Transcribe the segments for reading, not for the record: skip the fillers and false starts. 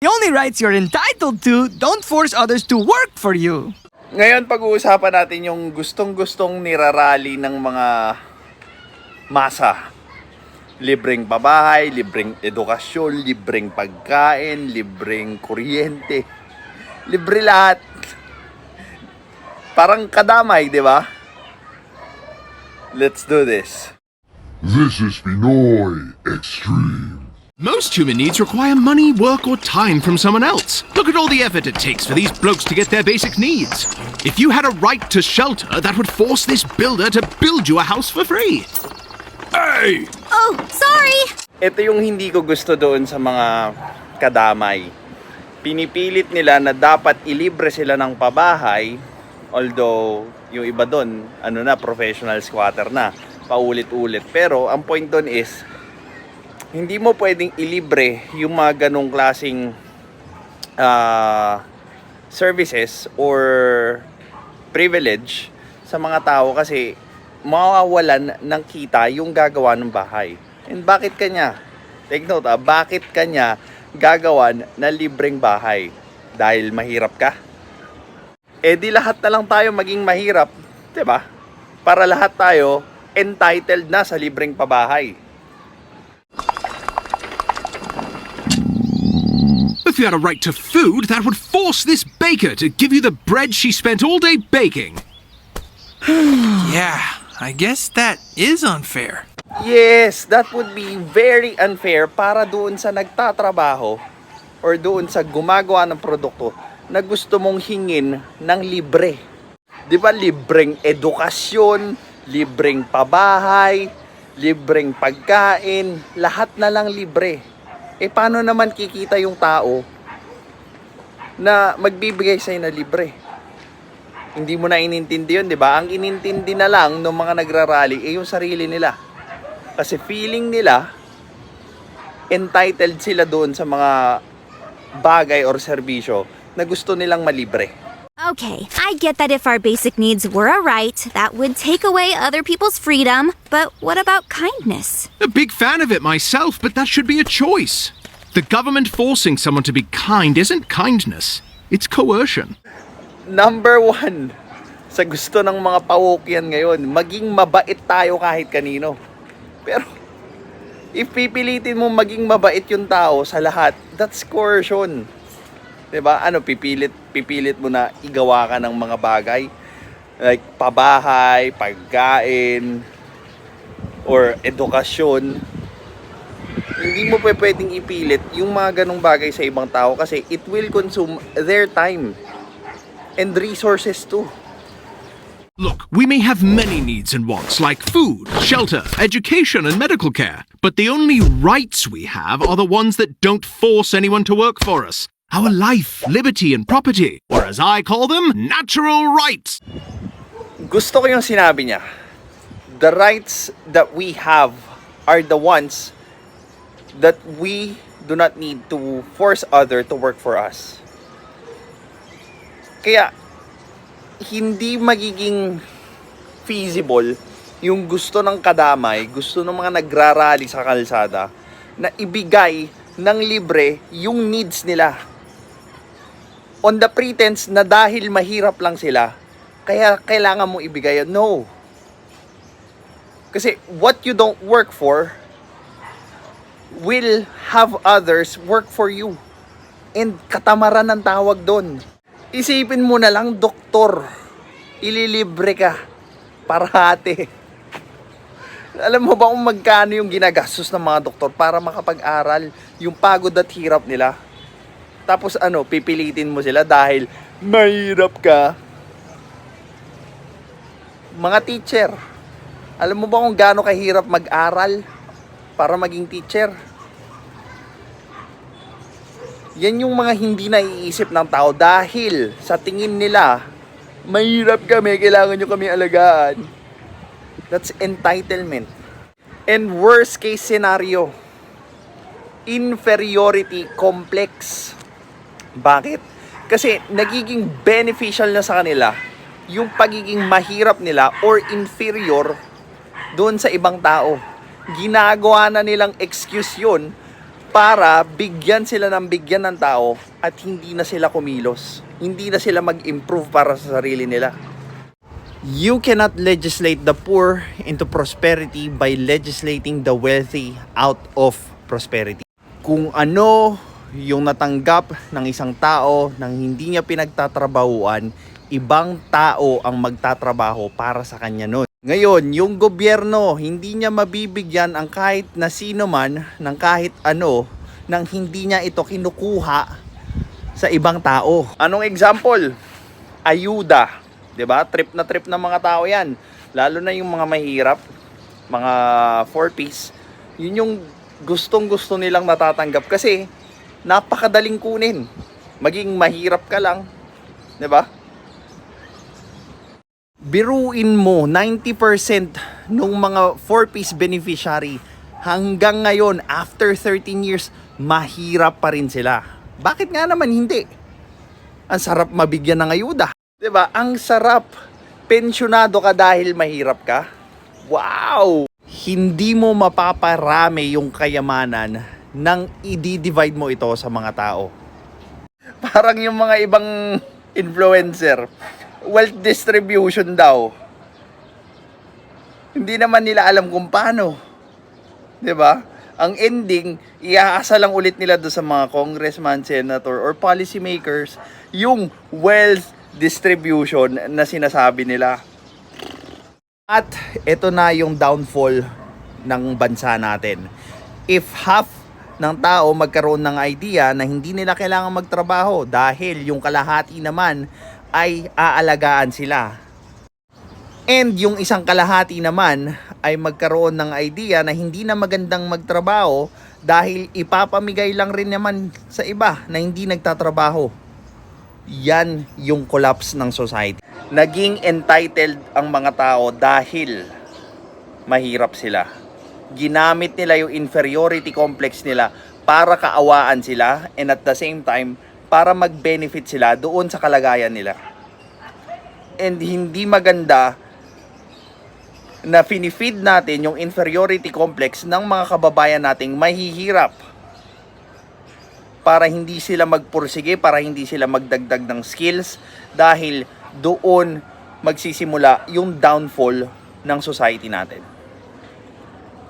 The only rights you're entitled to, don't force others to work for you. Ngayon, pag-uusapan natin yung gustong-gustong nirarally ng mga masa. Libreng pabahay, libreng edukasyon, libreng pagkain, libreng kuryente. Libre lahat. Parang kadamay, di ba? Let's do this. This is Pinoy Extreme. Most human needs require money, work, or time from someone else. Look at all the effort it takes for these blokes to get their basic needs. If you had a right to shelter, that would force this builder to build you a house for free. Hey! Oh, sorry! Ito yung hindi ko gusto doon sa mga kadamay. Pinipilit nila na dapat ilibre sila ng pabahay, although yung iba doon, professional squatter na, paulit-ulit. Pero ang point doon is, hindi mo pwedeng ilibre yung mga ganong klaseng services or privilege sa mga tao kasi mawawalan ng kita yung gagawa ng bahay. And bakit kanya? Take note, bakit kanya gagawan na libreng bahay? Dahil mahirap ka? Eh di lahat na lang tayo maging mahirap, 'di ba? Para lahat tayo entitled na sa libreng pabahay. If you had a right to food, that would force this baker to give you the bread she spent all day baking. Yeah, I guess that is unfair. Yes, that would be very unfair para doon sa nagtatrabaho or doon sa gumagawa ng produkto na gusto mong hingin ng libre. 'Di ba libreng edukasyon, libreng pabahay, libreng pagkain, lahat na lang libre. Eh paano naman kikita yung tao na magbibigay sa'yo na libre? Hindi mo na inintindi yun, di ba? Ang inintindi na lang ng mga nagrarally eh yung sarili nila. Kasi feeling nila entitled sila doon sa mga bagay or serbisyo na gusto nilang malibre. Okay, I get that if our basic needs were a right, that would take away other people's freedom. But what about kindness? A big fan of it myself, but that should be a choice. The government forcing someone to be kind isn't kindness, it's coercion. Number one, sa gusto ng mga pawokyan ngayon, maging mabait tayo kahit kanino. Pero, if pipilitin mo maging mabait yung tao sa lahat, that's coercion. Diba? Pipilit mo na igawa ka ng mga bagay like pabahay, pagkain, or edukasyon. Hindi mo pwedeng ipilit yung mga ganong bagay sa ibang tao kasi it will consume their time and resources too. Look, we may have many needs and wants like food, shelter, education, and medical care, but the only rights we have are the ones that don't force anyone to work for us. Our life, liberty, and property, or as I call them, natural rights. Gusto ko yung sinabi niya. The rights that we have are the ones that we do not need to force other to work for us. Kaya, hindi magiging feasible yung gusto ng kadamay, gusto ng mga nagrarally sa kalsada, na ibigay ng libre yung needs nila. On the pretense na dahil mahirap lang sila, kaya kailangan mo ibigay. No. Kasi what you don't work for will have others work for you. And katamaran ng tawag doon. Isipin mo na lang, doktor, ililibre ka parate. Alam mo ba kung magkano yung ginagastos ng mga doktor para makapag-aral, yung pagod at hirap nila? Tapos pipilitin mo sila dahil mahirap ka. Mga teacher, alam mo ba kung gaano kahirap mag-aral para maging teacher? Yan yung mga hindi naiisip ng tao dahil sa tingin nila, mahirap kami, kailangan nyo kami alagaan. That's entitlement. And worst case scenario, inferiority complex. Bakit? Kasi nagiging beneficial na sa kanila yung pagiging mahirap nila or inferior doon sa ibang tao. Ginagawa na nilang excuse yun para bigyan sila ng bigyan ng tao at hindi na sila kumilos. Hindi na sila mag-improve para sa sarili nila. You cannot legislate the poor into prosperity by legislating the wealthy out of prosperity. Kung ano yung natanggap ng isang tao nang hindi niya pinagtatrabahuan, ibang tao ang magtatrabaho para sa kanya nun. Ngayon, yung gobyerno, hindi niya mabibigyan ang kahit na sino man ng kahit ano nang hindi niya ito kinukuha sa ibang tao. Anong example? Ayuda. 'Di ba? Trip na trip ng mga tao 'yan. Lalo na yung mga mahirap, mga 4-piece. Yun yung gustong-gusto nilang natatanggap kasi napakadaling kunin. Maging mahirap ka lang, 'di ba? Biruin mo 90% nung mga 4-piece beneficiary hanggang ngayon after 13 years mahirap pa rin sila. Bakit nga naman hindi? Ang sarap mabigyan ng ayuda. 'Di ba? Ang sarap. Pensyonado ka dahil mahirap ka. Wow! Hindi mo mapaparami yung kayamanan nang i-divide mo ito sa mga tao. Parang yung mga ibang influencer, wealth distribution daw. Hindi naman nila alam kung paano. 'Di ba? Ang ending, iaasa lang ulit nila doon sa mga congressman, senator, or policy makers yung wealth distribution na sinasabi nila. At ito na yung downfall ng bansa natin. If half ng tao magkaroon ng idea na hindi nila kailangan magtrabaho dahil yung kalahati naman ay aalagaan sila. And yung isang kalahati naman ay magkaroon ng idea na hindi na magandang magtrabaho dahil ipapamigay lang rin naman sa iba na hindi nagtatrabaho. Yan yung collapse ng society. Naging entitled ang mga tao dahil mahirap sila. Ginamit nila yung inferiority complex nila para kaawaan sila and at the same time para mag-benefit sila doon sa kalagayan nila. And hindi maganda na finifeed natin yung inferiority complex ng mga kababayan nating mahihirap para hindi sila magpursige, para hindi sila magdagdag ng skills dahil doon magsisimula yung downfall ng society natin.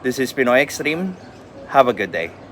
This is Pinoy Extreme. Have a good day.